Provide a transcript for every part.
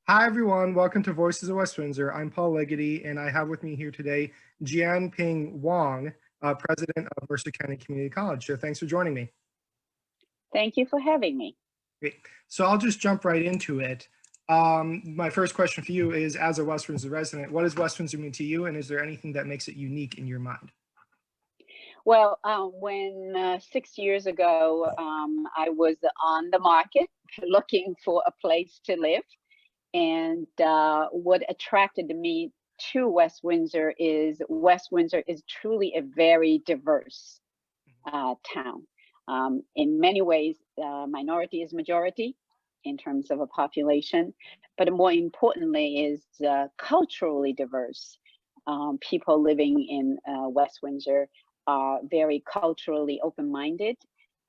Hi, everyone. Welcome to Voices of West Windsor. I'm Paul Leggety, and I have with me here today Jianping Wang, president of Mercer County Community College. So thanks for joining me. Thank you for having me. Great. So I'll just jump right into it. My first question for you is, as a West Windsor resident, what does West Windsor mean to you, and is there anything that makes it unique in your mind? Well, when 6 years ago, I was on the market looking for a place to live. And what attracted me to West Windsor is truly a very diverse town. In many ways, minority is majority in terms of a population, but more importantly is culturally diverse. People living in West Windsor are very culturally open-minded,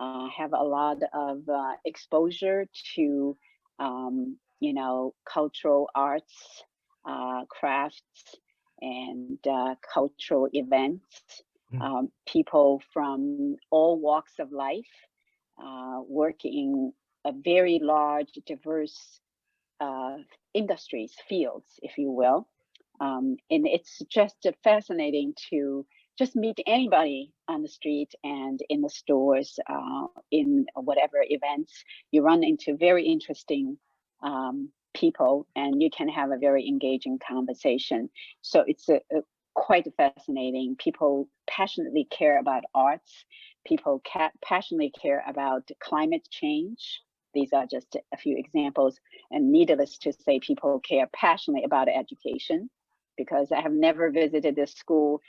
have a lot of exposure to cultural arts, crafts, and cultural events. People from all walks of life work in a very large, diverse industries, fields, if you will. And it's just fascinating to just meet anybody on the street and in the stores, in whatever events. You run into very interesting people, and you can have a very engaging conversation. So it's quite fascinating. People passionately care about arts. People passionately care about climate change. These are just a few examples. And needless to say, people care passionately about education, because I have never visited a school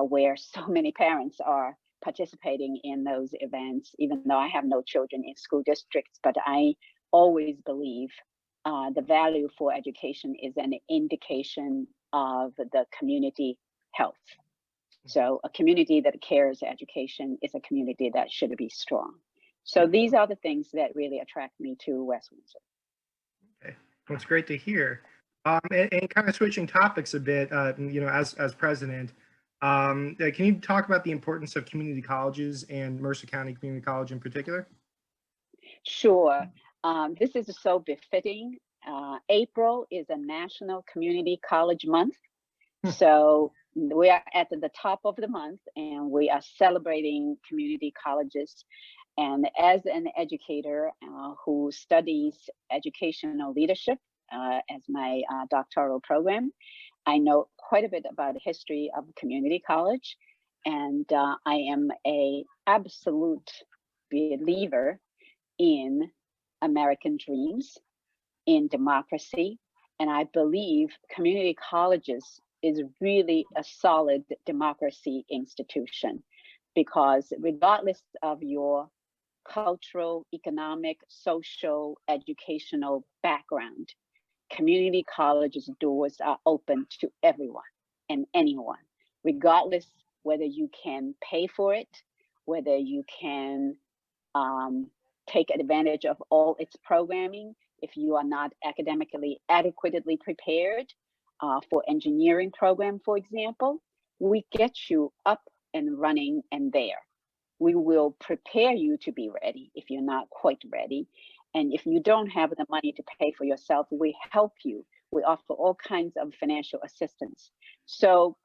where so many parents are participating in those events, even though I have no children in school districts. But I always believe the value for education is an indication of the community health. So a community that cares education is a community that should be strong. So these are the things that really attract me to West Windsor. Okay, well, it's great to hear. And kind of switching topics a bit, as president, can you talk about the importance of community colleges and Mercer County Community College in particular? Sure. This is so befitting. April is a National Community College Month. So we are at the top of the month, and we are celebrating community colleges. And as an educator who studies educational leadership as my doctoral program, I know quite a bit about the history of community college. And I am an absolute believer in American dreams, in democracy. And I believe community colleges is really a solid democracy institution, because regardless of your cultural, economic, social, educational background, community colleges doors are open to everyone and anyone, regardless whether you can pay for it, whether you can take advantage of all its programming. If you are not academically adequately prepared for engineering program, for example, we get you up and running and there. We will prepare you to be ready if you're not quite ready. And if you don't have the money to pay for yourself, we help you. We offer all kinds of financial assistance. So,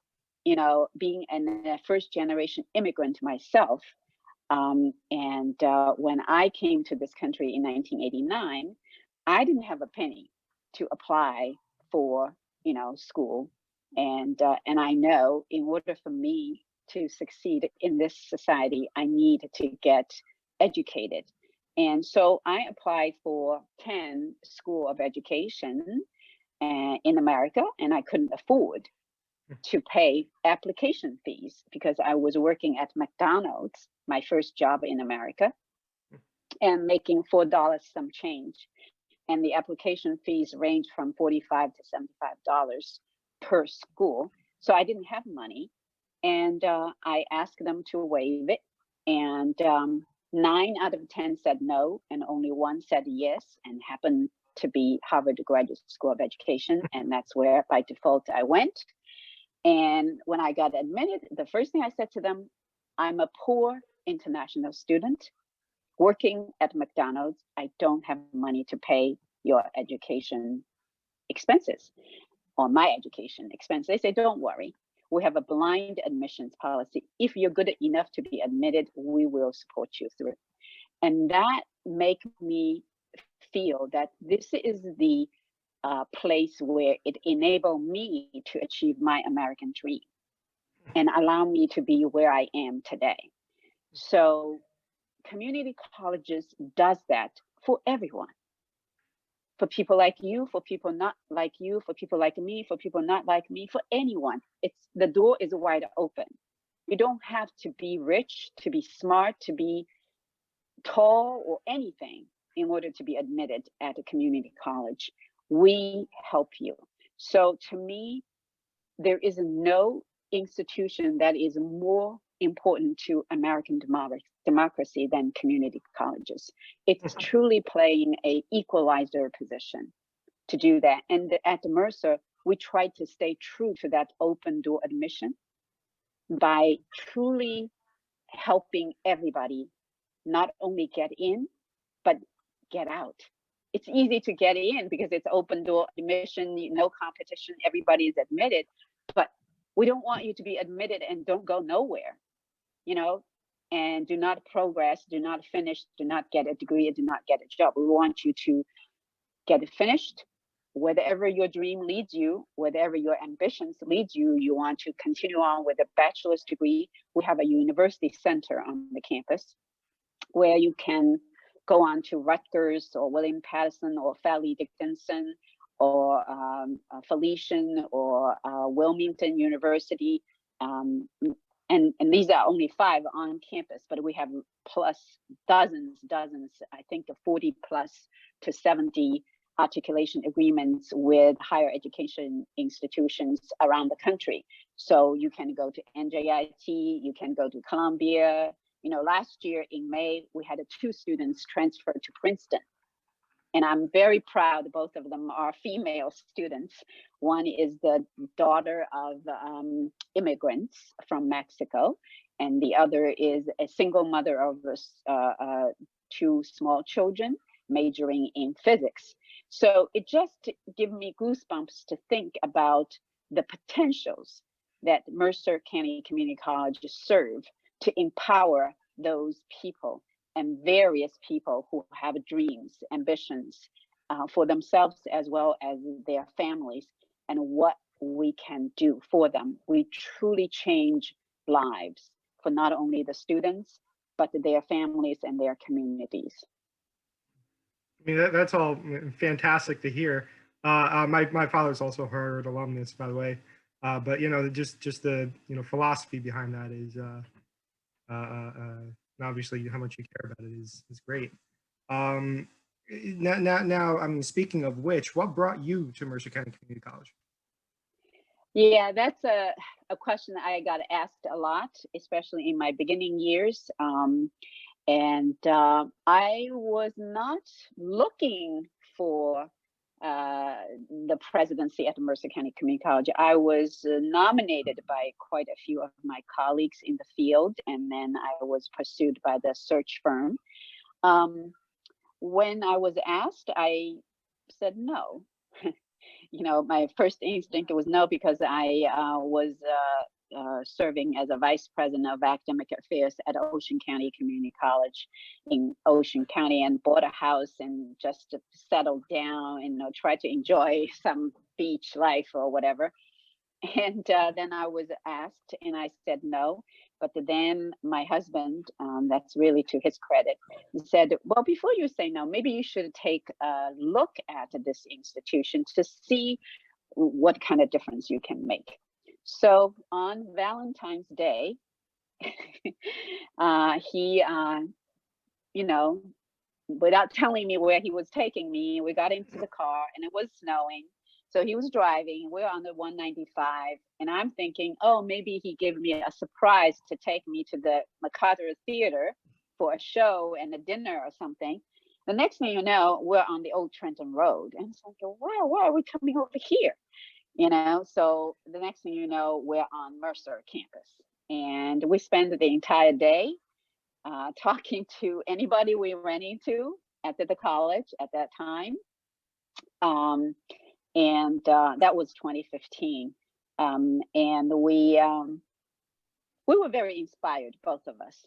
being a first generation immigrant myself, when I came to this country in 1989, I didn't have a penny to apply for, school. And I know in order for me to succeed in this society, I need to get educated. And so I applied for 10 school of education in America, and I couldn't afford to pay application fees because I was working at McDonald's, my first job in America, and making $4 some change. And the application fees range from $45 to $75 per school. So I didn't have money. And I asked them to waive it. And 9 out of 10 said no, and only 1 said yes, and happened to be Harvard Graduate School of Education. And that's where by default I went. And when I got admitted, the first thing I said to them, I'm a poor international student working at McDonald's. I don't have money to pay your education expenses, or my education expenses. They say, don't worry. We have a blind admissions policy. If you're good enough to be admitted, we will support you through. And that make me feel that this is the place where it enabled me to achieve my American dream and allow me to be where I am today. So community colleges does that for everyone. For people like you, for people not like you, for people like me, for people not like me, for anyone. It's the door is wide open. You don't have to be rich, to be smart, to be tall or anything in order to be admitted at a community college. We help you. So to me, there is no institution that is more important to American democracy than community colleges. It's truly playing a equalizer position to do that. And at the Mercer, we try to stay true to that open door admission by truly helping everybody not only get in, but get out. It's easy to get in because it's open door admission, no competition, everybody is admitted, but we don't want you to be admitted and don't go nowhere, and do not progress, do not finish, do not get a degree, do not get a job. We want you to get it finished. Whatever your dream leads you, whatever your ambitions lead you, you want to continue on with a bachelor's degree. We have a university center on the campus where you can go on to Rutgers or William Patterson or Fairleigh Dickinson or Felician or Wilmington University. And these are only 5 on campus, but we have plus dozens, I think 40 plus to 70 articulation agreements with higher education institutions around the country. So you can go to NJIT, you can go to Columbia. Last year in May, we had 2 students transfer to Princeton. And I'm very proud, both of them are female students. One is the daughter of immigrants from Mexico, and the other is a single mother of 2 small children majoring in physics. So it just gives me goosebumps to think about the potentials that Mercer County Community College serve to empower those people and various people who have dreams, ambitions for themselves as well as their families, and what we can do for them. We truly change lives for not only the students, but their families and their communities. I mean, that's all fantastic to hear. My father's also a Harvard alumnus, by the way. But just the philosophy behind that is obviously how much you care about it is great. Now, I mean, speaking of which, what brought you to Mercer County Community College? Yeah, that's a question I got asked a lot, especially in my beginning years. And I was not looking for the presidency at the Mercer County Community College. I was nominated by quite a few of my colleagues in the field, and then I was pursued by the search firm. When I was asked, I said no. My first instinct was no, because I was serving as a vice president of academic affairs at Ocean County Community College in Ocean County, and bought a house and just settled down and try to enjoy some beach life or whatever. And then I was asked and I said no. But then my husband, that's really to his credit, said, well, before you say no, maybe you should take a look at this institution to see what kind of difference you can make. So on Valentine's Day, he, without telling me where he was taking me, we got into the car and it was snowing. So he was driving, we're on the 195, and I'm thinking, oh, maybe he gave me a surprise to take me to the MacArthur Theater for a show and a dinner or something. The next thing you know, we're on the Old Trenton Road. And it's like, wow, why are we coming over here? So the next thing you know, we're on Mercer campus. And we spend the entire day talking to anybody we ran into at the college at that time. and that was 2015. And we were very inspired, both of us,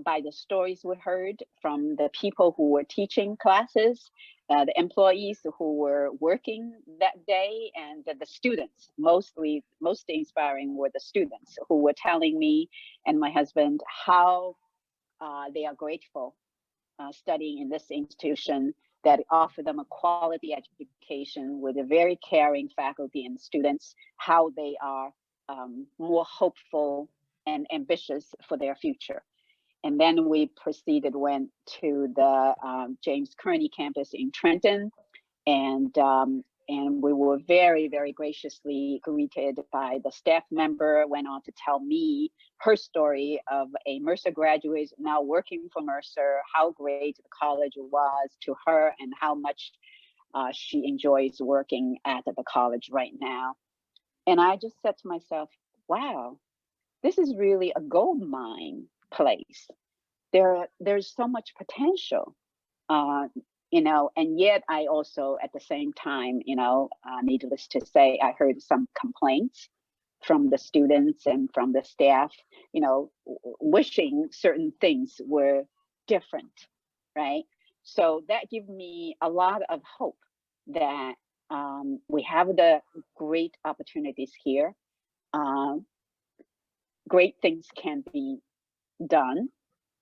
by the stories we heard from the people who were teaching classes, the employees who were working that day, and the students. Most inspiring were the students who were telling me and my husband how they are grateful studying in this institution that offer them a quality education with a very caring faculty and students, how they are more hopeful and ambitious for their future. And then we went to the James Kearney campus in Trenton, and we were very, very graciously greeted by the staff member, went on to tell me her story of a Mercer graduate now working for Mercer, how great the college was to her and how much she enjoys working at the college right now. And I just said to myself, wow, this is really a gold mine place. There's so much potential, and yet I also at the same time, needless to say, I heard some complaints from the students and from the staff, wishing certain things were different, right? So that gave me a lot of hope that we have the great opportunities here. Great things can be done,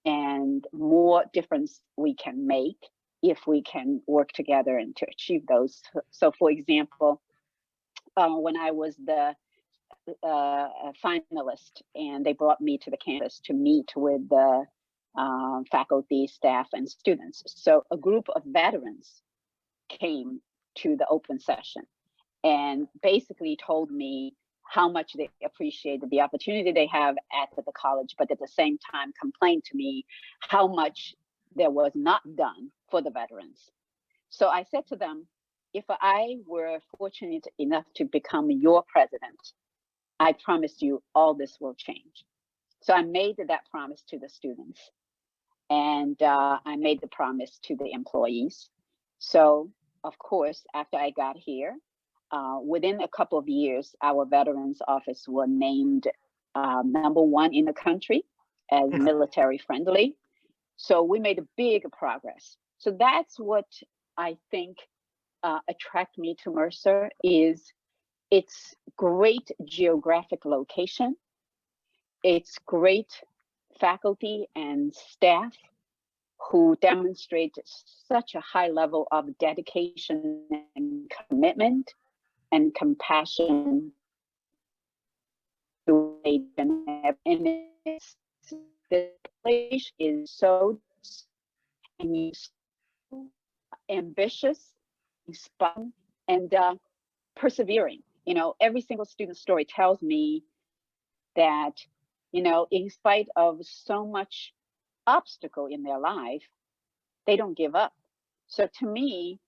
and more difference we can make if we can work together and to achieve those. So for example, when I was the finalist and they brought me to the campus to meet with the faculty, staff, and students. So a group of veterans came to the open session and basically told me how much they appreciated the opportunity they have at the college, but at the same time complained to me how much there was not done for the veterans. So I said to them, if I were fortunate enough to become your president, I promise you all this will change. So I made that promise to the students, and I made the promise to the employees. So of course, after I got here, within a couple of years, our Veterans Office were named #1 in the country as military friendly. So we made a big progress. So that's what I think attract me to Mercer is its great geographic location, its great faculty and staff who demonstrate such a high level of dedication and commitment and compassion and the place is so ambitious, inspiring, and persevering. Every single student story tells me that, in spite of so much obstacle in their life, they don't give up. So to me,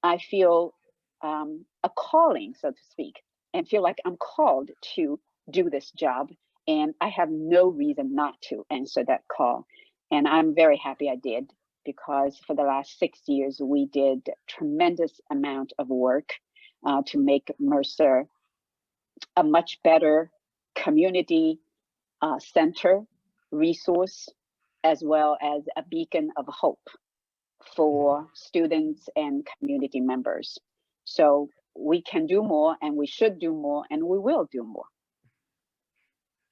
I feel a calling, so to speak, and feel like I'm called to do this job, and I have no reason not to answer that call. And I'm very happy I did, because for the last 6 years, we did tremendous amount of work to make Mercer a much better community center, resource, as well as a beacon of hope for students and community members. So we can do more, and we should do more, and we will do more.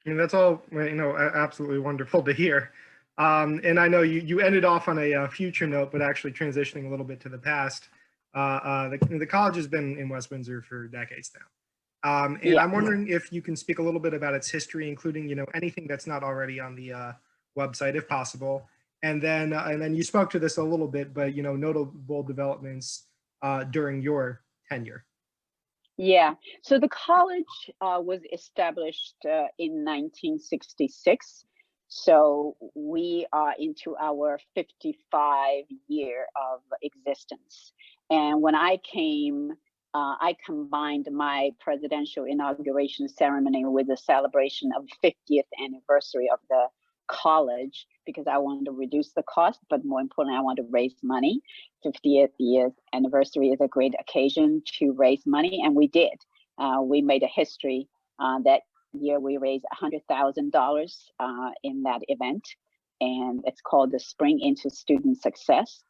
I mean, that's all, absolutely wonderful to hear. And I know you ended off on a future note, but actually transitioning a little bit to the past. The college has been in West Windsor for decades now. And yeah. I'm wondering if you can speak a little bit about its history, including, anything that's not already on the website, if possible. And then you spoke to this a little bit, but, notable developments during your tenure. Yeah, so the college was established in 1966. So we are into our 55 year of existence. And when I came, I combined my presidential inauguration ceremony with the celebration of 50th anniversary of the college because I wanted to reduce the cost, but more importantly, I want to raise money. 50th year anniversary is a great occasion to raise money, and we did. We made a history that year. We raised $100,000 in that event, and it's called the Spring into Student Success.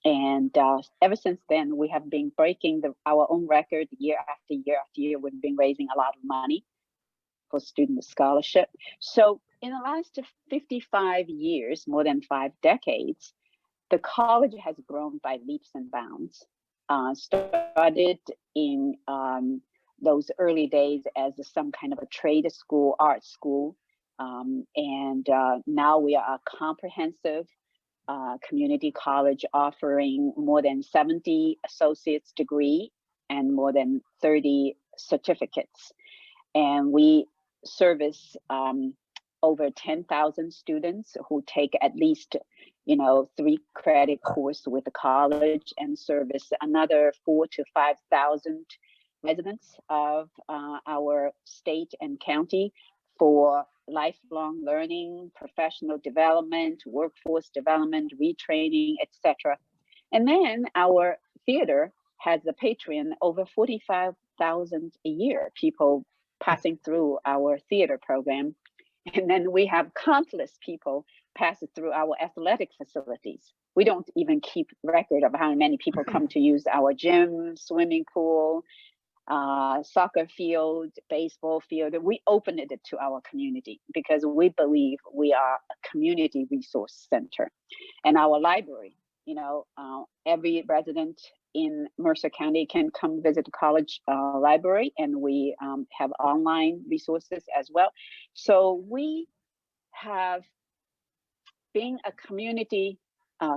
And ever since then, we have been breaking our own record year after year after year. We've been raising a lot of money for student scholarship. So in the last 55 years, more than 5 decades, the college has grown by leaps and bounds. Started in those early days as some kind of a trade school, art school. And now we are a comprehensive community college offering more than 70 associate's degree and more than 30 certificates. And we service over 10,000 students who take at least 3 credit course with the college, and service another 4,000 to 5,000 residents of our state and county for lifelong learning, professional development, workforce development, retraining, etc. And then our theater has a Patreon, over 45,000 a year, people passing through our theater program. And then we have countless people passing through our athletic facilities. We don't even keep record of how many people come to use our gym, swimming pool, soccer field, baseball field. We opened it to our community because we believe we are a community resource center. And our library, every resident in Mercer County can come visit the college library, and we have online resources as well. So we have been a community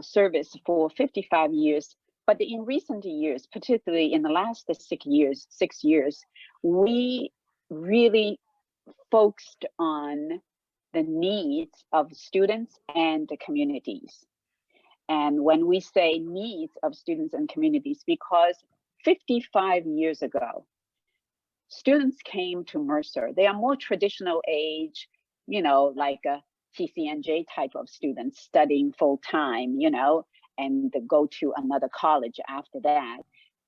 service for 55 years. But in recent years, particularly in the last 6 years, we really focused on the needs of students and the communities. And when we say needs of students and communities, because 55 years ago, students came to Mercer. They are more traditional age, like a TCNJ type of students studying full time, and go to another college after that.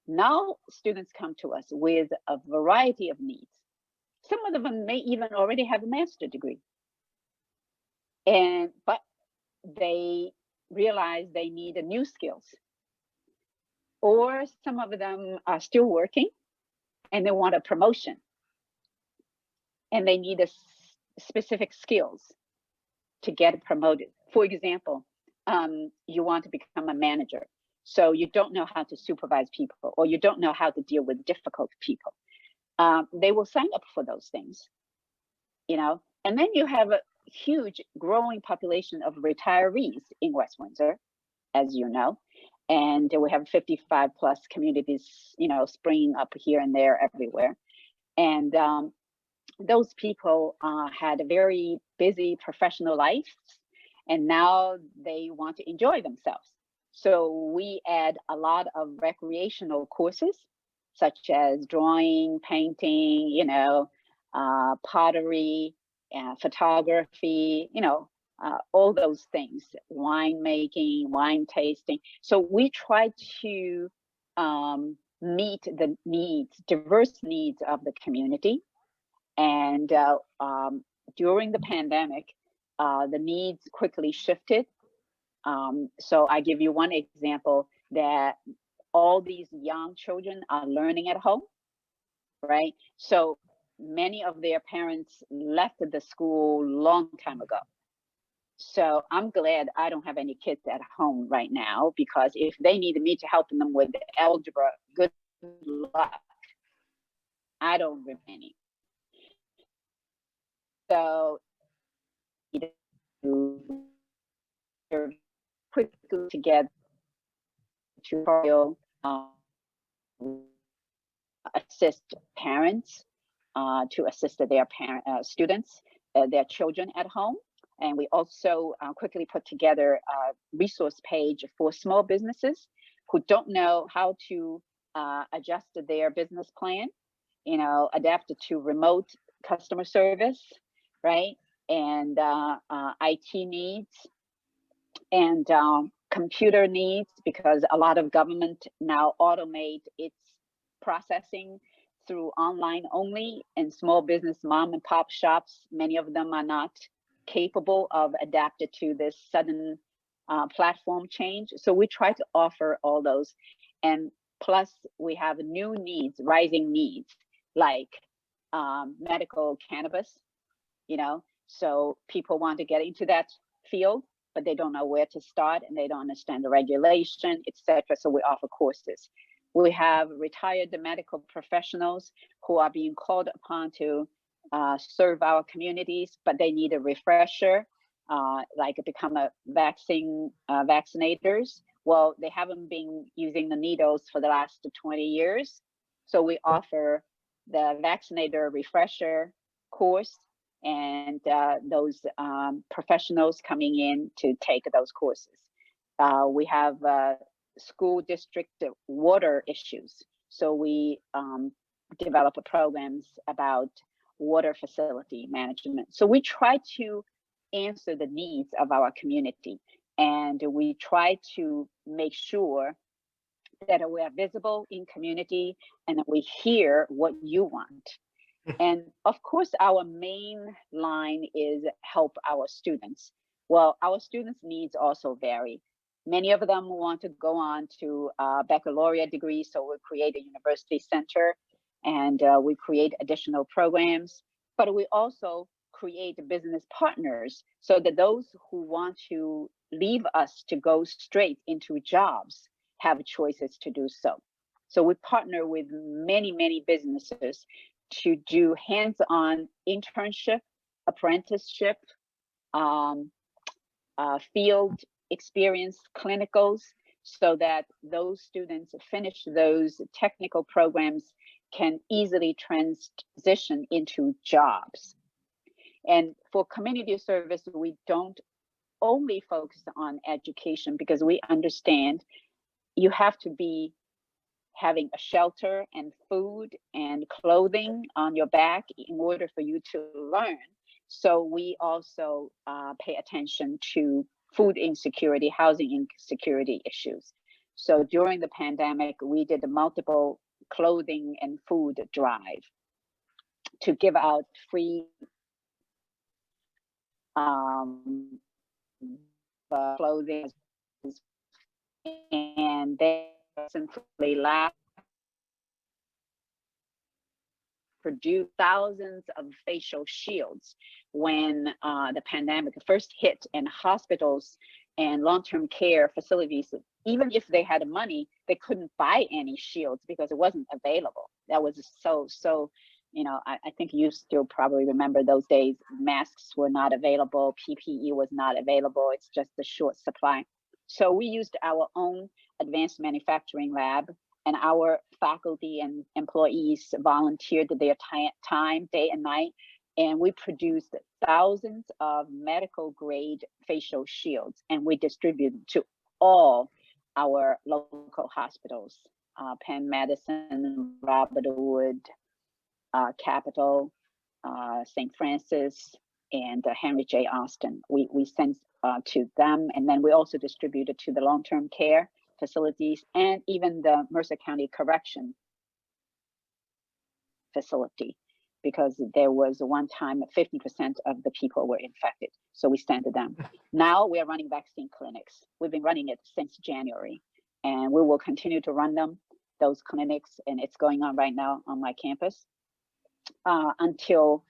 Now students come to us with a variety of needs. Some of them may even already have a master's degree. But they realize they need new skills. Or some of them are still working and they want a promotion. And they need specific skills to get promoted. For example, you want to become a manager, so you don't know how to supervise people, or you don't know how to deal with difficult people. They will sign up for those things, and then you have a huge growing population of retirees in West Windsor, as you know, and we have 55 plus communities, springing up here and there everywhere. And those people had a very busy professional life, and now they want to enjoy themselves. So we add a lot of recreational courses, such as drawing, painting, pottery, photography, all those things, wine making, wine tasting. So we try to meet the needs, diverse needs of the community. And during the pandemic, the needs quickly shifted. So I give you one example, that all these young children are learning at home, right? So many of their parents left the school long time ago. So I'm glad I don't have any kids at home right now, because if they need me to help them with algebra, good luck. I don't have any. So quickly together to assist parents, to assist their students, their children at home. And we also quickly put together a resource page for small businesses who don't know how to adjust their business plan, adapt to remote customer service, right? and IT needs, and computer needs, because a lot of government now automate its processing through online only, and small business mom and pop shops, many of them are not capable of adapted to this sudden platform change. So we try to offer all those. And plus we have new needs, rising needs, like medical cannabis, so people want to get into that field, but they don't know where to start, and they don't understand the regulation, etc. So we offer courses. We have retired medical professionals who are being called upon to serve our communities, but they need a refresher, like become a vaccinators. Well, they haven't been using the needles for the last 20 years. So we offer the vaccinator refresher course, and those professionals coming in to take those courses. We have school district water issues. So we develop programs about water facility management. So we try to answer the needs of our community, and we try to make sure that we are visible in community and that we hear what you want. And of course, our main line is help our students. Well, our students' needs also vary. Many of them want to go on to a baccalaureate degree, so we create a university center, and we create additional programs. But we also create business partners so that those who want to leave us to go straight into jobs have choices to do so. So we partner with many, many businesses to do hands-on internship, apprenticeship, field experience clinicals, so that those students finish those technical programs can easily transition into jobs. And for community service, we don't only focus on education, because we understand you have to be having a shelter and food and clothing on your back in order for you to learn. So we also pay attention to food insecurity, housing insecurity issues. So during the pandemic, we did multiple clothing and food drive to give out free clothing, and they simply last produced thousands of facial shields when the pandemic first hit, and hospitals and long-term care facilities, even if they had money, they couldn't buy any shields because it wasn't available. That was so I think you still probably remember those days. Masks were not available, PPE was not available, it's just a short supply. So we used our own advanced manufacturing lab, and our faculty and employees volunteered their time, day and night, and we produced thousands of medical grade facial shields, and we distributed to all our local hospitals, Penn Medicine, Robert Wood, Capital, St. Francis, and Henry J. Austin. We sent to them, and then we also distributed to the long-term care facilities and even the Mercer County Correction facility, because there was one time 50% of the people were infected. So we sent to them. Now we are running vaccine clinics. We've been running it since January, and we will continue to run those clinics, and it's going on right now on my campus until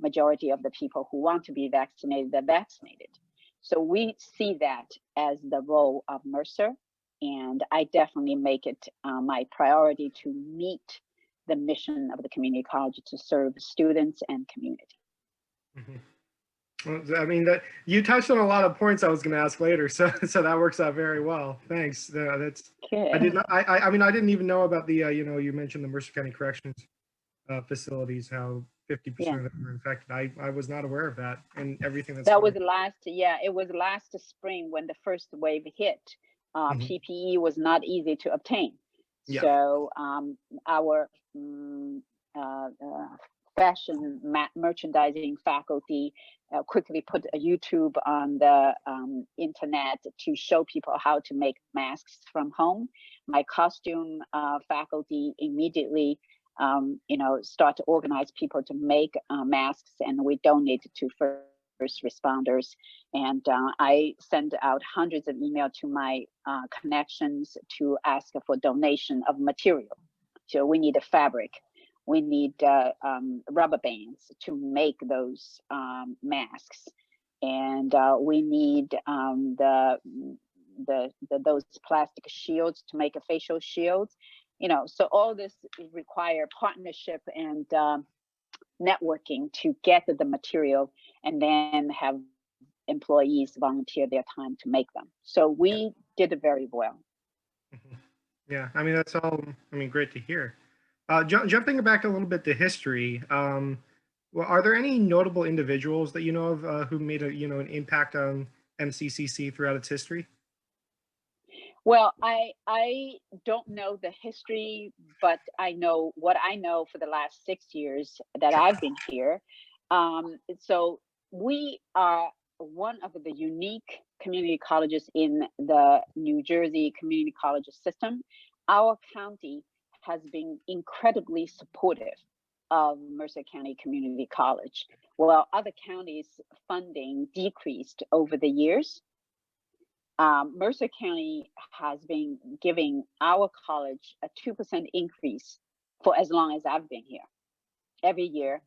majority of the people who want to be vaccinated are vaccinated. So we see that as the role of Mercer, and I definitely make it my priority to meet the mission of the community college to serve students and community. Mm-hmm. Well, I mean, that you touched on a lot of points I was going to ask later, so that works out very well. Thanks. That's okay. I did not. I mean, I didn't even know about the you mentioned the Mercer County Corrections facilities, how 50% of them were infected. I was not aware of that, and everything that's that was it was last spring when the first wave hit. PPE was not easy to obtain. So our fashion merchandising faculty quickly put a YouTube on the internet to show people how to make masks from home. My costume faculty immediately start to organize people to make masks, and we donate to first responders. And I send out hundreds of emails to my connections to ask for donation of material. So we need a fabric, we need rubber bands to make those masks, and we need those plastic shields to make a facial shields. So all this require partnership and networking to get the material, and then have employees volunteer their time to make them. So we did it very well. Mhm. Yeah, I mean, that's all, great to hear. Jumping back a little bit to history, well, are there any notable individuals that you know of who made an impact on MCCC throughout its history? Well, I don't know the history, but I know what I know for the last 6 years that I've been here. So we are one of the unique community colleges in the New Jersey community college system. Our county has been incredibly supportive of Mercer County Community College. While other counties' funding decreased over the years, Mercer County has been giving our college a 2% increase for as long as I've been here. Every year,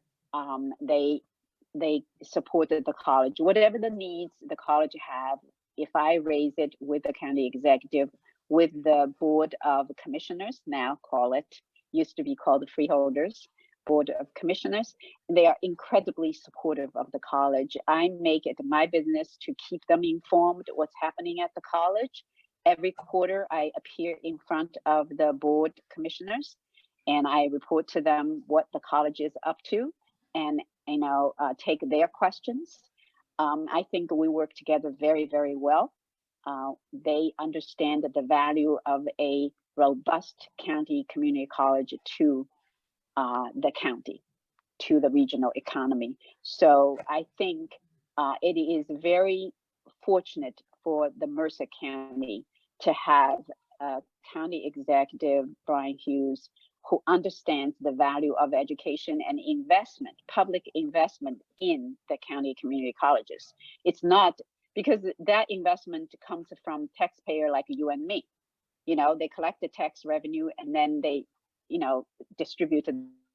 they supported the college, whatever the needs the college have. If I raise it with the county executive, with the board of commissioners, now used to be called the freeholders, board of commissioners, they are incredibly supportive of the college. I make it my business to keep them informed what's happening at the college. Every quarter, I appear in front of the board commissioners, and I report to them what the college is up to, and take their questions. I think we work together very, very well. They understand the value of a robust county community college to the county, to the regional economy. So I think it is very fortunate for the Mercer County to have County Executive Brian Hughes, who understands the value of education and investment, public investment in the county community colleges. It's not because that investment comes from taxpayer like you and me. They collect the tax revenue and then they, distribute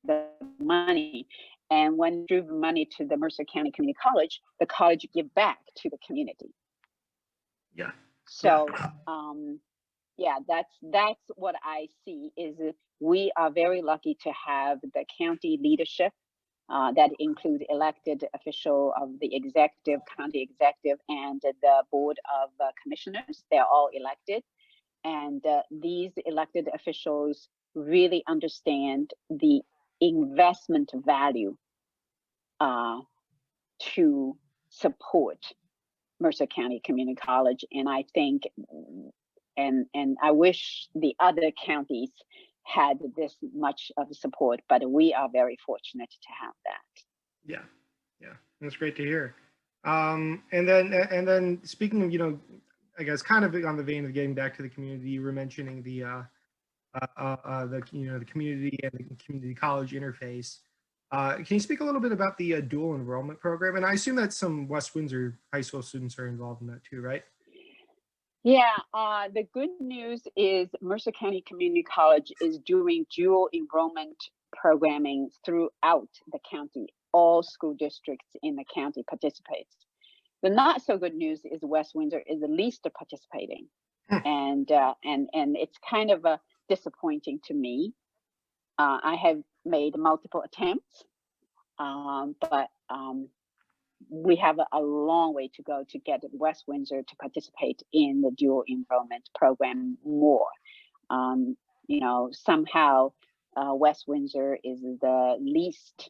the money. And when you give money to the Mercer County Community College, the college give back to the community. Yeah. So, that's what I see is we are very lucky to have the county leadership that include elected official of the county executive, and the board of commissioners. They're all elected. And these elected officials really understand the investment value to support Mercer County Community College. And I think, and I wish the other counties had this much of support, but we are very fortunate to have that. Yeah, that's great to hear. And then speaking of, I guess kind of on the vein of getting back to the community, you were mentioning the community and the community college interface. Can you speak a little bit about the dual enrollment program? And I assume that some West Windsor high school students are involved in that too, right? Yeah, the good news is Mercer County Community College is doing dual enrollment programming throughout the county. All school districts in the county participates. The not so good news is West Windsor is the least participating, and it's kind of disappointing to me. I have made multiple attempts, but we have a long way to go to get West Windsor to participate in the dual enrollment program more. Somehow West Windsor is the least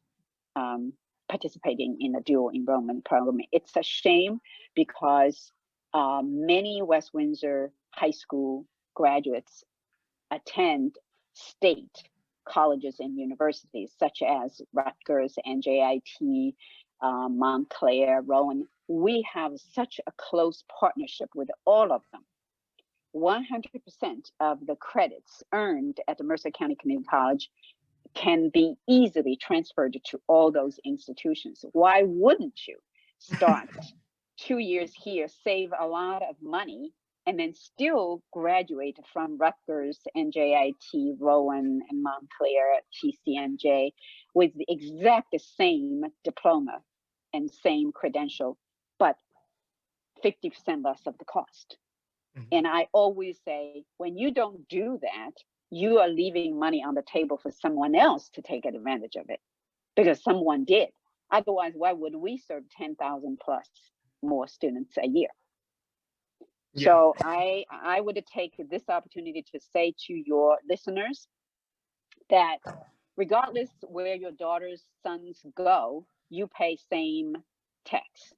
participating in the dual enrollment program. It's a shame because many West Windsor high school graduates attend state colleges and universities, such as Rutgers, NJIT, Montclair, Rowan. We have such a close partnership with all of them. 100% of the credits earned at the Mercer County Community College can be easily transferred to all those institutions. Why wouldn't you start 2 years here, save a lot of money, and then still graduate from Rutgers, NJIT, Rowan, and Montclair, TCMJ with the exact same diploma and same credential, but 50% less of the cost? And I always say, when you don't do that, you are leaving money on the table for someone else to take advantage of it, because someone did. Otherwise, why would we serve 10,000 plus more students a year? Yeah. So I would take this opportunity to say to your listeners that regardless where your daughters, sons go, you pay same tax.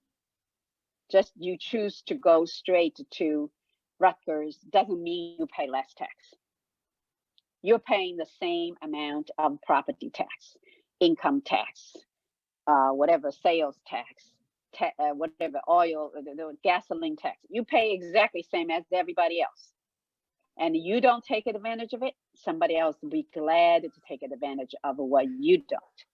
Just you choose to go straight to Rutgers doesn't mean you pay less tax. You're paying the same amount of property tax, income tax, whatever sales tax, whatever oil, the gasoline tax. You pay exactly same as everybody else. And you don't take advantage of it, somebody else will be glad to take advantage of what you don't.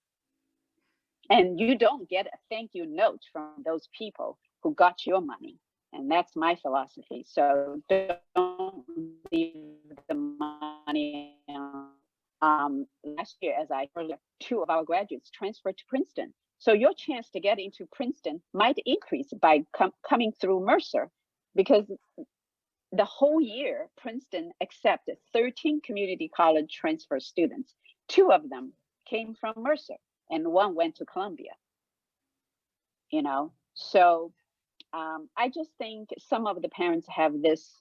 And you don't get a thank you note from those people who got your money. And that's my philosophy. So don't leave the money. Last year, as I earlier, 2 of our graduates transferred to Princeton. So your chance to get into Princeton might increase by coming through Mercer, because the whole year, Princeton accepted 13 community college transfer students. 2 of them came from Mercer and 1 went to Columbia. You know, so I just think some of the parents have this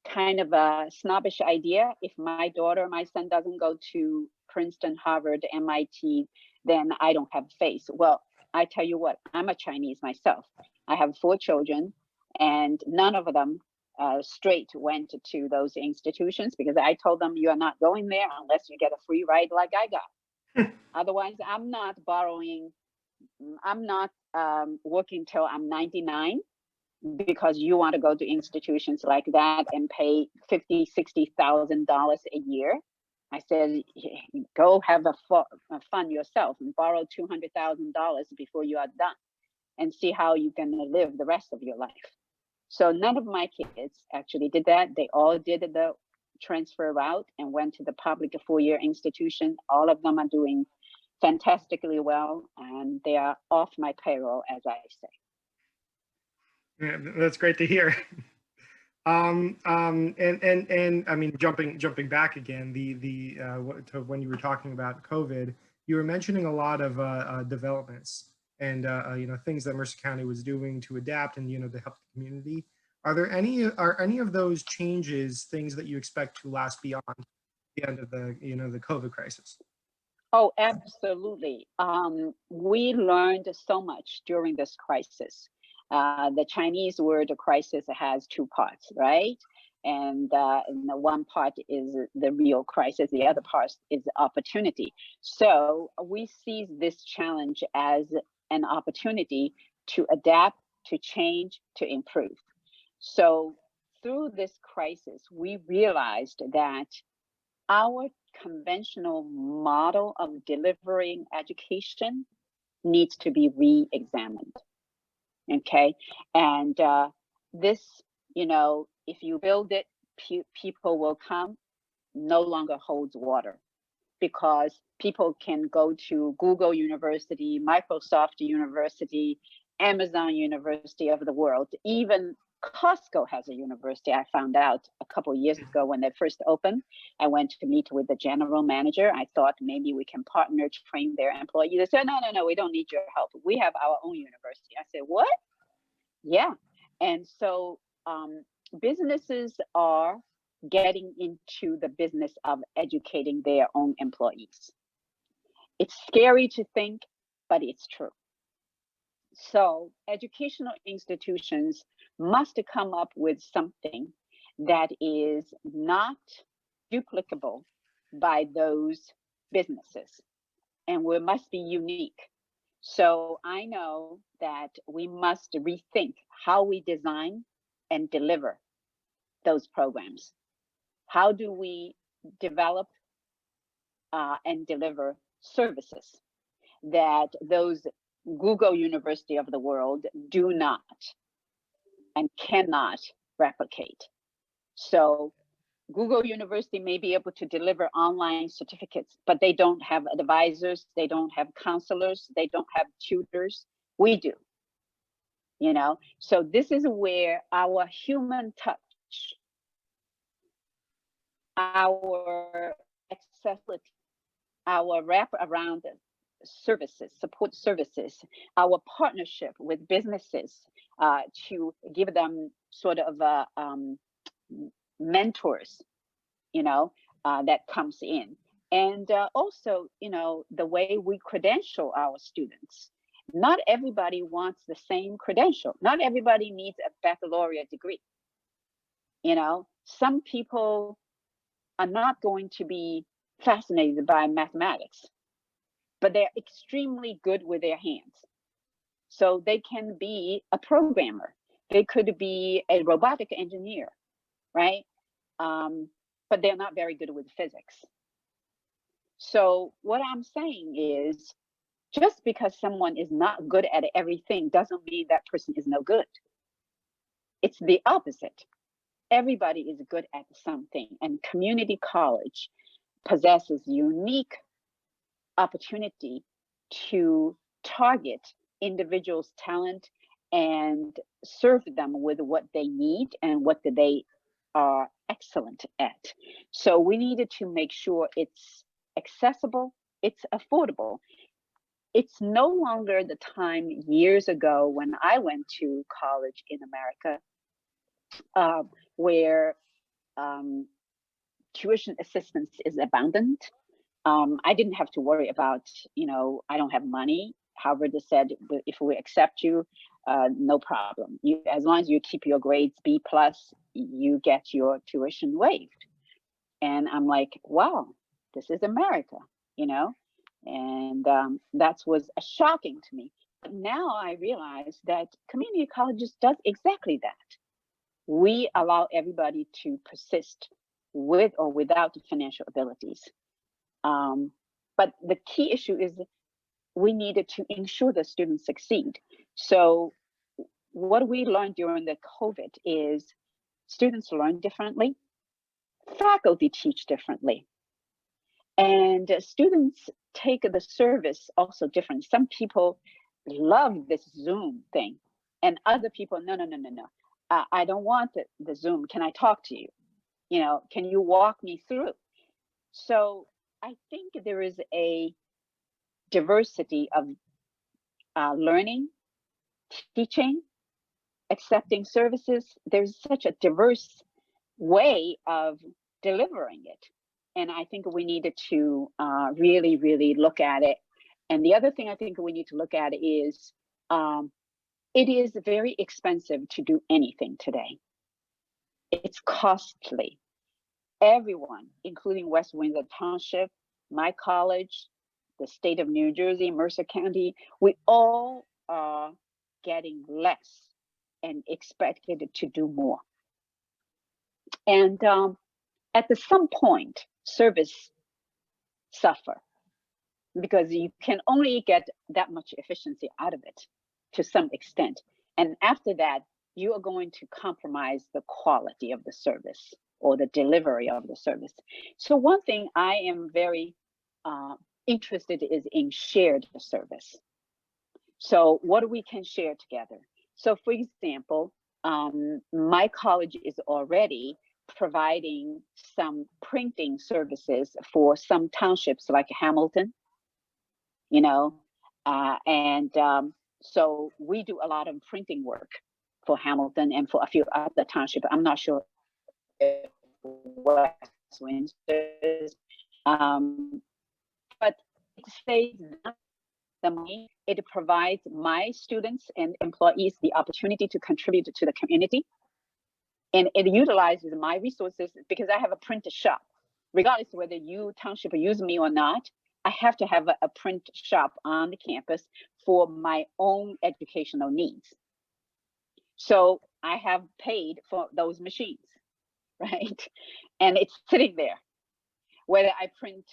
kind of a snobbish idea. If my daughter or my son doesn't go to Princeton, Harvard, MIT, then I don't have faith. Well, I tell you what, I'm a Chinese myself. I have 4 children and none of them straight went to those institutions, because I told them you are not going there unless you get a free ride like I got. Otherwise, I'm not borrowing. I'm not working till I'm 99 because you want to go to institutions like that and pay $50,000-$60,000 a year. I said, go have a fun yourself and borrow $200,000 before you are done and see how you're going to live the rest of your life. So none of my kids actually did that. They all did the transfer route and went to the public 4-year institution. All of them are doing fantastically well, and they are off my payroll, as I say. Yeah, that's great to hear. And I mean, jumping back again, to when you were talking about COVID, you were mentioning a lot of developments and you know, things that Mercer County was doing to adapt and, you know, to help the community. Are any of those changes things that you expect to last beyond the end of the, you know, the COVID crisis? Oh, absolutely. We learned so much during this crisis. The Chinese word crisis has 2 parts, right? And the one part is the real crisis, the other part is opportunity. So we see this challenge as an opportunity to adapt, to change, to improve. So through this crisis, we realized that our conventional model of delivering education needs to be re-examined. Okay, and this, you know, if you build it, people will come, no longer holds water, because people can go to Google University, Microsoft University, Amazon University of the world. Even Costco has a university. I found out a couple of years ago when they first opened. I went to meet with the general manager. I thought maybe we can partner to train their employees. They said, no, we don't need your help. We have our own university. I said, what? Yeah. And so businesses are getting into the business of educating their own employees. It's scary to think, but it's true. So educational institutions must come up with something that is not duplicable by those businesses, and we must be unique. So I know that we must rethink how we design and deliver those programs. How do we develop and deliver services that those Google University of the world do not and cannot replicate? So Google University may be able to deliver online certificates, but they don't have advisors, they don't have counselors, they don't have tutors. We do, you know? So this is where our human touch, our accessibility, our wrap around services, support services, our partnership with businesses to give them sort of mentors, you know, that comes in. And also, you know, the way we credential our students. Not everybody wants the same credential. Not everybody needs a baccalaureate degree. You know, some people are not going to be fascinated by mathematics, but they're extremely good with their hands. So they can be a programmer. They could be a robotic engineer, right? But they're not very good with physics. So what I'm saying is, just because someone is not good at everything doesn't mean that person is no good. It's the opposite. Everybody is good at something, and community college possesses unique opportunity to target individuals' talent and serve them with what they need and what they are excellent at. So we needed to make sure it's accessible, it's affordable. It's no longer the time years ago when I went to college in America, where tuition assistance is abundant. I didn't have to worry about, you know, I don't have money. Harvard said, if we accept you, no problem. As long as you keep your grades B+, you get your tuition waived. And I'm like, wow, this is America, you know? And that was shocking to me. But now I realize that community colleges does exactly that. We allow everybody to persist with or without financial abilities. But the key issue is we needed to ensure the students succeed. So what we learned during the COVID is students learn differently, faculty teach differently, and students take the service also different. Some people love this Zoom thing, and other people, no. I don't want the Zoom. Can I talk to you? You know, can you walk me through? So I think there is a diversity of learning, teaching, accepting services. There's such a diverse way of delivering it. And I think we needed to really, really look at it. And the other thing I think we need to look at is it is very expensive to do anything today. It's costly. Everyone, including West Windsor Township, my college, the state of New Jersey, Mercer County, we all are getting less and expected to do more. And at some point, service suffer because you can only get that much efficiency out of it to some extent. And after that, you are going to compromise the quality of the service or the delivery of the service. So one thing I am very interested is in shared service. So what we can share together. So for example, my college is already providing some printing services for some townships like Hamilton, you know, so we do a lot of printing work for Hamilton and for a few other townships. I'm not sure if West Windsor, but it saves the money. It provides my students and employees the opportunity to contribute to the community. And it utilizes my resources because I have a printer shop. regardless whether you township use me or not, I have to have a print shop on the campus for my own educational needs. So I have paid for those machines, right? And it's sitting there, whether I print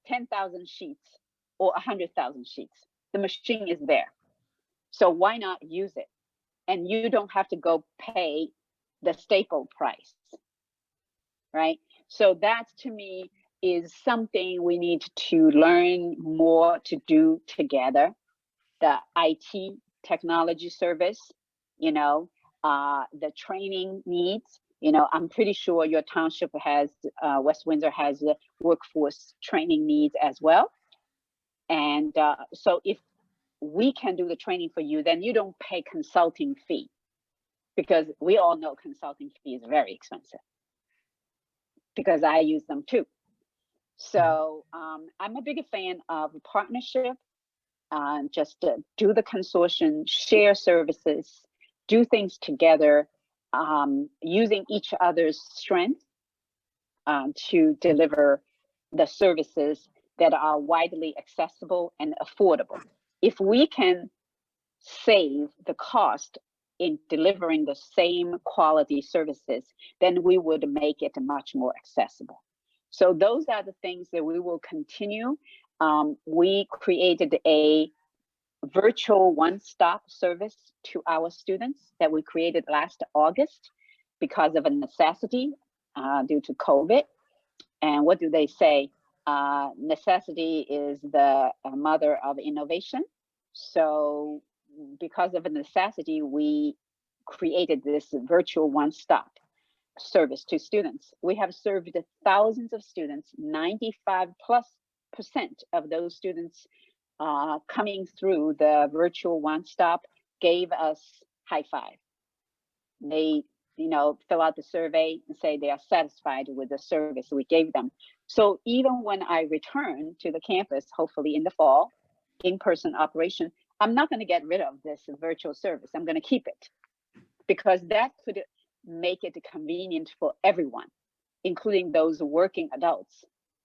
10,000 sheets or 100,000 sheets, the machine is there. So why not use it? And you don't have to go pay the staple price, right? So that to me is something we need to learn more to do together. The IT technology service, the training needs. I'm pretty sure your township has, West Windsor has workforce training needs as well. And so if we can do the training for you, then you don't pay consulting fee, because we all know consulting fee is very expensive, because I use them too. So I'm a big fan of partnership, just to do the consortium, share services, do things together, using each other's strength to deliver the services that are widely accessible and affordable. If we can save the cost in delivering the same quality services, then we would make it much more accessible. So those are the things that we will continue. We created a virtual one-stop service to our students that we created last August because of a necessity due to COVID. And what do they say? Necessity is the mother of innovation. So because of a necessity, we created this virtual one-stop service to students. We have served thousands of students, 95+% of those students coming through the virtual one-stop gave us high five. They, fill out the survey and say they are satisfied with the service we gave them. So even when I return to the campus, hopefully in the fall, in-person operation, I'm not going to get rid of this virtual service. I'm going to keep it, because that could make it convenient for everyone, including those working adults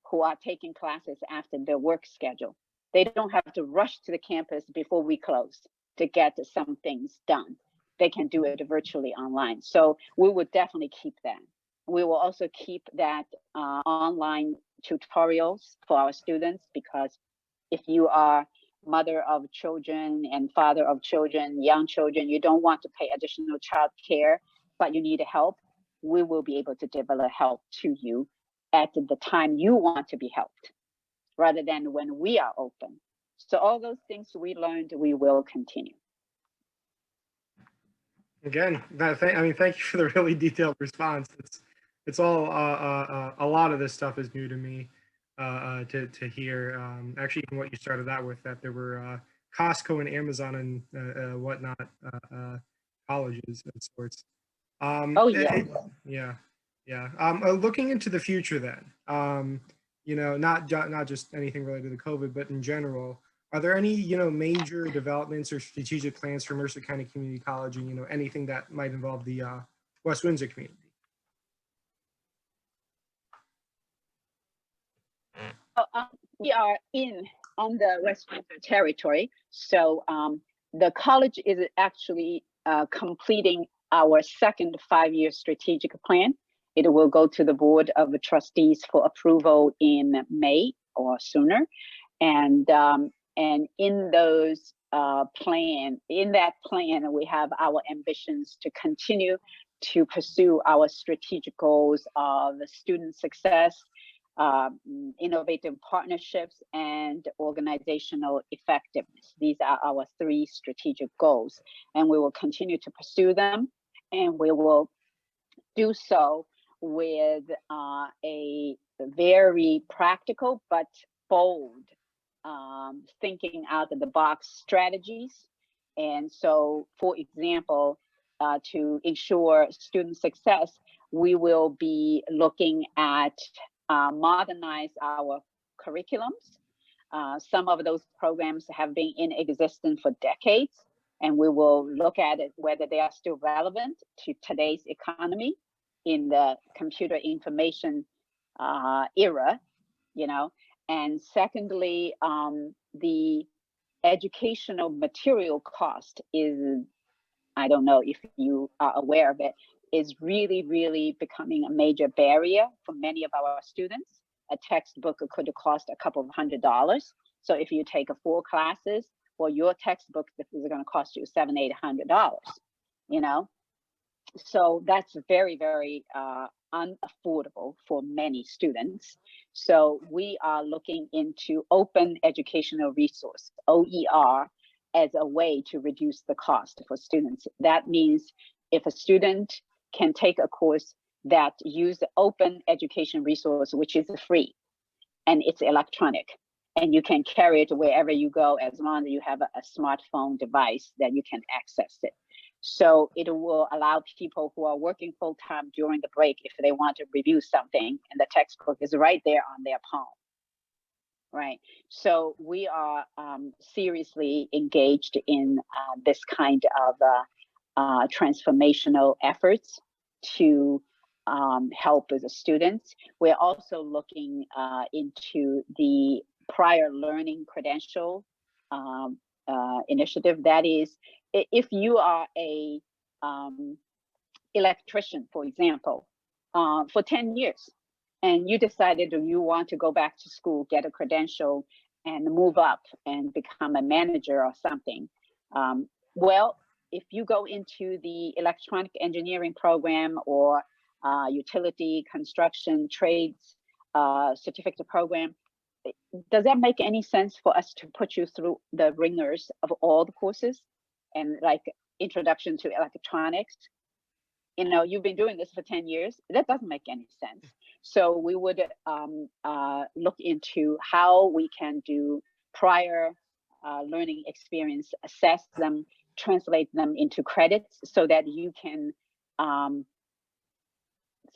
who are taking classes after their work schedule. They don't have to rush to the campus before we close to get some things done. They can do it virtually online. So we would definitely keep that. We will also keep that online tutorials for our students, because if you are mother of children and father of children, young children, you don't want to pay additional child care, but you need help, we will be able to develop help to you at the time you want to be helped, rather than when we are open. So all those things we learned, we will continue. Again, thank you for the really detailed response. It's all a lot of this stuff is new to me to hear. Actually, even what you started out with, that there were Costco and Amazon and whatnot colleges of sorts. Oh yeah, Looking into the future, then, not just anything related to COVID, but in general. Are there any, major developments or strategic plans for Mercer County Community College, and, anything that might involve the West Windsor community? We are on the West Windsor territory. So the college is actually completing our second 5-year strategic plan. It will go to the Board of Trustees for approval in May or sooner. And in those in that plan, we have our ambitions to continue to pursue our strategic goals of student success, innovative partnerships, and organizational effectiveness. These are our 3 strategic goals, and we will continue to pursue them, and we will do so with a very practical but bold thinking out of the box strategies. And so, for example, to ensure student success, we will be looking at modernize our curriculums. Some of those programs have been in existence for decades, and we will look at it whether they are still relevant to today's economy in the computer information era, you know. And secondly, the educational material cost is, I don't know if you are aware of it, is really, really becoming a major barrier for many of our students. A textbook could cost a couple of $100s. So if you take 4 classes, well, your textbook is going to cost you $700-800, you know. So that's very, very unaffordable for many students. So we are looking into open educational resource, OER, as a way to reduce the cost for students. That means if a student can take a course that uses open education resource, which is free and it's electronic, and you can carry it wherever you go as long as you have a smartphone device that you can access it. So it will allow people who are working full-time during the break, if they want to review something, and the textbook is right there on their palm, right? So we are seriously engaged in this kind of transformational efforts to help with the students. We're also looking into the prior learning credential initiative. That is, if you are a electrician, for example, for 10 years, and you decided you want to go back to school, get a credential, and move up and become a manager or something. Well, if you go into the electronic engineering program or utility, construction, trades certificate program, does that make any sense for us to put you through the ringers of all the courses and like introduction to electronics? You know, you've been doing this for 10 years. That doesn't make any sense. So we would look into how we can do prior learning experience, assess them, translate them into credits so that you can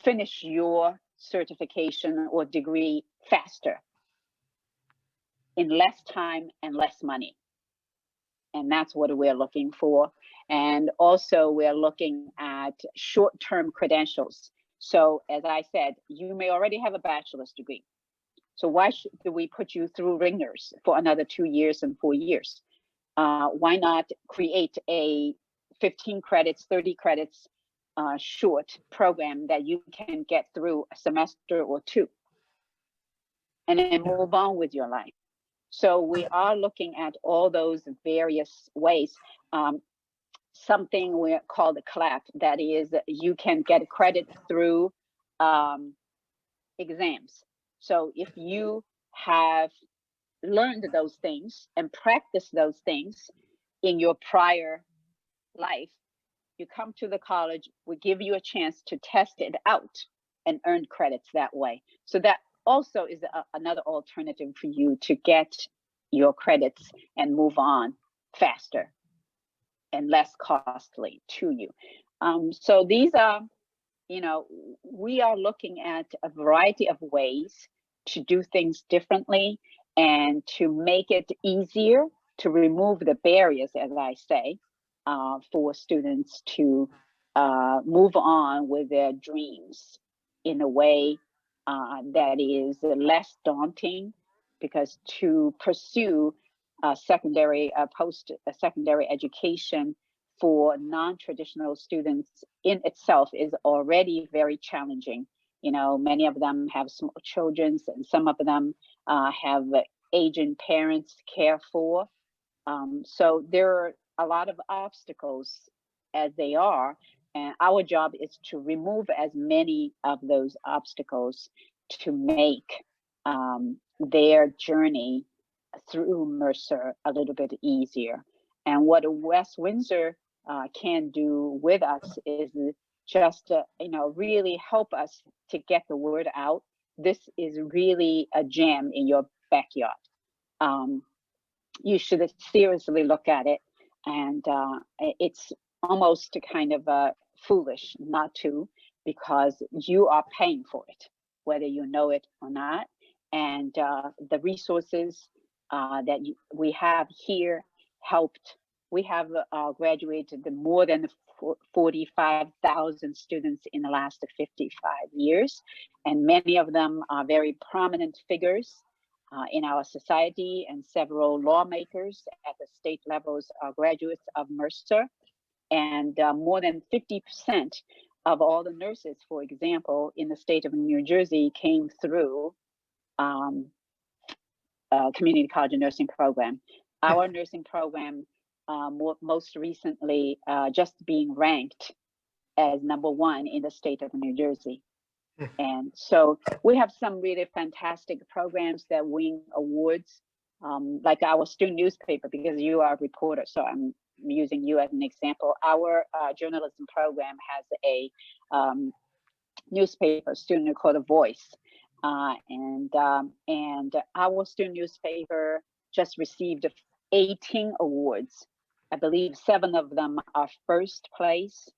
finish your certification or degree faster in less time and less money. And that's what we're looking for. And also we're looking at short-term credentials. So as I said, you may already have a bachelor's degree. So why should we put you through ringers for another 2 years and 4 years? Why not create a 15 credits, 30 credits short program that you can get through a semester or 2 and then move on with your life? So we are looking at all those various ways. Something we call the CLAP, that is, you can get credit through exams. So if you have learned those things and practiced those things in your prior life, you come to the college, we give you a chance to test it out and earn credits that way. So that also is another alternative for you to get your credits and move on faster and less costly to you. So these are, you know, we are looking at a variety of ways to do things differently and to make it easier to remove the barriers, as I say, for students to move on with their dreams in a way that is less daunting, because to pursue secondary, post-secondary education for non-traditional students in itself is already very challenging. You know, many of them have small children, and some of them have aging parents to care for. So there are a lot of obstacles as they are, and our job is to remove as many of those obstacles to make their journey through Mercer a little bit easier. And what West Windsor can do with us is just you know, really help us to get the word out. This is really a gem in your backyard. You should seriously look at it, and it's almost kind of foolish not to, because you are paying for it, whether you know it or not. And the resources that we have here helped. We have graduated more than 45,000 students in the last 55 years. And many of them are very prominent figures in our society, and several lawmakers at the state levels are graduates of Mercer. And more than 50% of all the nurses, for example, in the state of New Jersey came through community college nursing program. Our nursing program most recently just being ranked as #1 in the state of New Jersey. And so we have some really fantastic programs that win awards, like our student newspaper, because you are a reporter, so I'm using you as an example. Our journalism program has a newspaper, student called Voice. And our student newspaper just received 18 awards. I believe 7 of them are first place,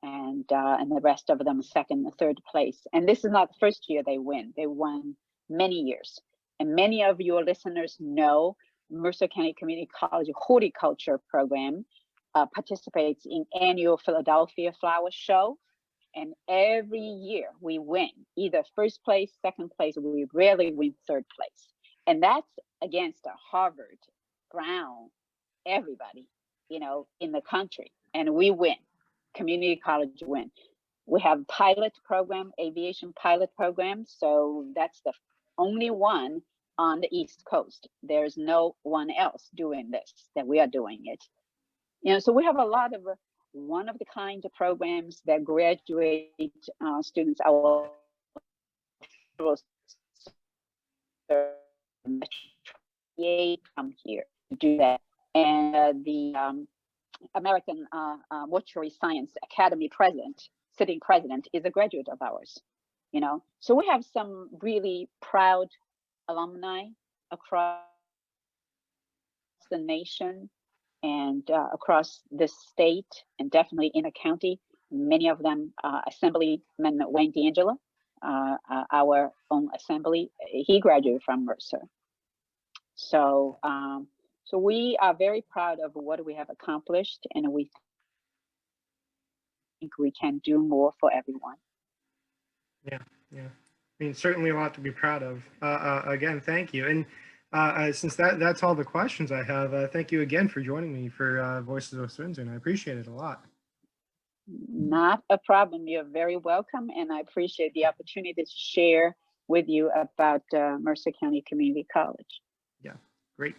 and the rest of them second and third place. And this is not the first year they win. They won many years. And many of your listeners know Mercer County Community College horticulture program participates in annual Philadelphia Flower Show. And every year we win either first place, second place. We rarely win third place. And that's against a Harvard, Brown, everybody, you know, in the country. And we win. Community college win. We have pilot program, aviation pilot program. So that's the only one on the East Coast. There's no one else doing this, that we are doing it. You know, so we have a lot of one of the kind of programs that graduate students. Our come here to do that. And the American Mortuary Science Academy sitting president is a graduate of ours, you know. So we have some really proud alumni across the nation and across this state, and definitely in a county. Many of them, Assemblyman Wayne D'Angelo, our own assembly, he graduated from Mercer. So, so we are very proud of what we have accomplished, and we think we can do more for everyone. Yeah. I mean, certainly a lot to be proud of. Again, thank you. And since that's all the questions I have, thank you again for joining me for Voices of West Windsor, and I appreciate it a lot. Not a problem. You're very welcome, and I appreciate the opportunity to share with you about Mercer County Community College. Yeah, great.